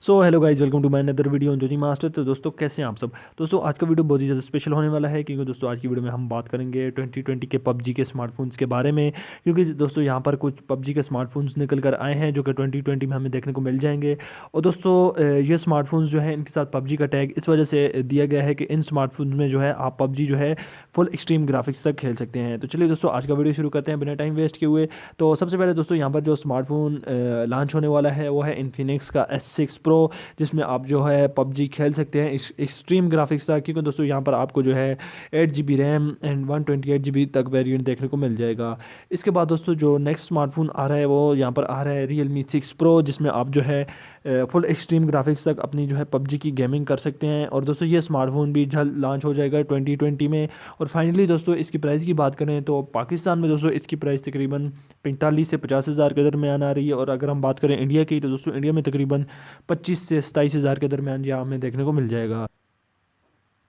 So hello guys, welcome to my another video on जोजी master. तो दोस्तों कैसे हैं आप सब। दोस्तों आज का वीडियो बहुत ही ज़्यादा स्पेशल होने वाला है, क्योंकि दोस्तों आज की वीडियो में हम बात करेंगे 2020 के पबजी के स्मार्टफोन्स के बारे में। क्योंकि दोस्तों यहाँ पर कुछ पबजी के स्मार्टफोन्स निकल कर आए हैं जो कि 2020 में हमें देखने को मिल जाएंगे। और दोस्तों ये स्मार्टफोन्स जो है इनके साथ पबजी का टैग इस वजह से दिया गया है कि इन स्मार्टफोन्स में जो है आप पबजी जो है फुल एक्सट्रीम ग्राफिक्स तक खेल सकते हैं। तो चलिए दोस्तों आज का वीडियो शुरू करते हैं बिना टाइम वेस्ट किए हुए। तो सबसे पहले दोस्तों यहाँ पर जो स्मार्टफोन लॉन्च होने वाला है वो है इन्फिनिक्स का S6 Pro, जिसमें आप जो है पबजी खेल सकते हैं एक्सट्रीम ग्राफिक्स था। क्योंकि दोस्तों यहाँ पर आपको जो है 8 GB रैम एंड 128 GB तक वेरिएंट देखने को मिल जाएगा। इसके बाद दोस्तों जो नेक्स्ट स्मार्टफोन आ रहा है वो यहाँ पर आ रहा है Realme 6 Pro, जिसमें आप जो है फुल एक्सट्रीम ग्राफिक्स तक अपनी जो है पबजी की गेमिंग कर सकते हैं। और दोस्तों ये स्मार्टफोन भी जल्द लॉन्च हो जाएगा 2020 में। और फाइनली दोस्तों इसकी प्राइस की बात करें तो पाकिस्तान में दोस्तों इसकी प्राइस तकरीबन 45 से 50 हज़ार के दरमियान आ रही है। और अगर हम बात करें इंडिया की तो दोस्तों इंडिया में तकरीबन 25 से 27 हज़ार के दरमियान यहाँ हमें देखने को मिल जाएगा।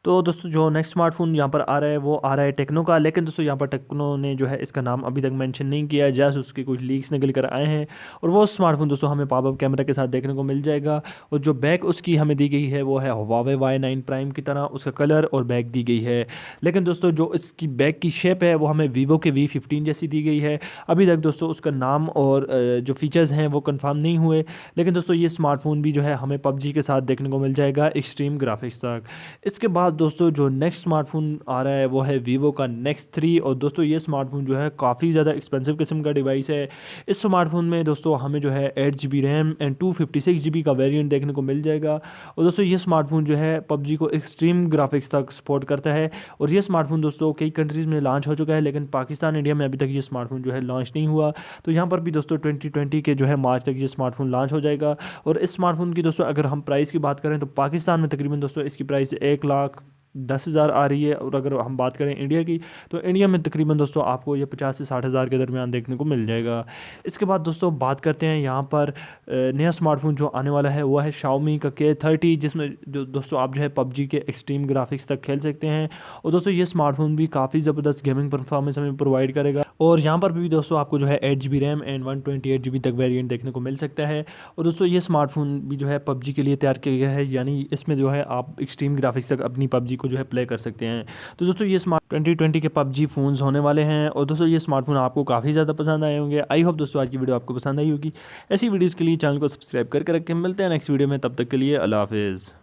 तो दोस्तों जो नेक्स्ट स्मार्टफोन यहाँ पर आ रहा है वो आ रहा है टेक्नो का। लेकिन दोस्तों यहाँ पर टेक्नो ने जो है इसका नाम अभी तक मेंशन नहीं किया है, जैसे उसके कुछ लीक्स निकल कर आए हैं। और वो स्मार्टफोन दोस्तों हमें पॉपअप कैमरा के साथ देखने को मिल जाएगा। और जो बैक उसकी हमें दी गई है वो है Huawei Y9 प्राइम की तरह उसका कलर और बैक दी गई है। लेकिन दोस्तों जो इसकी बैक की शेप है वो हमें वीवो के V15 जैसी दी गई है। अभी तक दोस्तों उसका नाम और जो फीचर्स हैं वो कन्फर्म नहीं हुए। लेकिन दोस्तों ये स्मार्टफोन भी जो है हमें पबजी के साथ देखने को मिल जाएगा एक्सट्रीम ग्राफिक्स तक। इसके बाद दोस्तों जो नेक्स्ट स्मार्टफोन आ रहा है वो है वीवो का नेक्स्ट 3। और दोस्तों ये स्मार्टफोन जो है काफ़ी ज़्यादा एक्सपेंसिव किस्म का डिवाइस है। इस स्मार्टफोन में दोस्तों हमें जो है 8 GB रैम एंड 256 GB का वेरिएंट देखने को मिल जाएगा। और दोस्तों ये स्मार्टफोन जो है पबजी को एक्सट्रीम ग्राफिक्स तक सपोर्ट करता है। और ये स्मार्टफोन दोस्तों कई कंट्रीज़ में लॉन्च हो चुका है, लेकिन पाकिस्तान इंडिया में अभी तक ये स्मार्टफोन जो है लॉन्च नहीं हुआ। तो यहाँ पर भी दोस्तों 2020 के जो है मार्च तक ये स्मार्टफोन लॉन्च हो जाएगा। और इस स्मार्टफोन की दोस्तों अगर हम प्राइस की बात करें तो पाकिस्तान में तकरीबन दोस्तों इसकी प्राइस 1,10,000 आ रही है। और अगर हम बात करें इंडिया की तो इंडिया में तकरीबन दोस्तों आपको ये 50 से 60 हज़ार के दरमियान देखने को मिल जाएगा। इसके बाद दोस्तों बात करते हैं यहाँ पर नया स्मार्टफोन जो आने वाला है वो है Xiaomi का K30, जिसमें जो दोस्तों आप जो है पबजी के एक्सट्रीम ग्राफिक्स तक खेल सकते हैं। और दोस्तों ये स्मार्टफोन भी काफ़ी ज़बरदस्त गेमिंग परफॉर्मेंस हमें प्रोवाइड करेगा। और यहाँ पर भी दोस्तों आपको जो है 8 GB रैम एंड 128 GB तक वेरिएंट देखने को मिल सकता है। और दोस्तों ये स्मार्टफोन भी जो है पबजी के लिए तैयार किया गया है, यानी इसमें जो है आप एक्सट्रीम ग्राफिक्स तक अपनी पबजी को जो है प्ले कर सकते हैं। तो दोस्तों ये स्मार्ट 2020 के पबजी फ़ोन्स होने वाले हैं। और दोस्तों ये स्मार्टफोन आपको काफ़ी ज़्यादा पसंद आए होंगे। आई होप दोस्तों आज की वीडियो आपको पसंद आई होगी। ऐसी वीडियोज़ के लिए चैनल को सब्सक्राइब करके रखें। मिलते हैं नेक्स्ट वीडियो में, तब तक के लिए अल्लाह हाफिज़।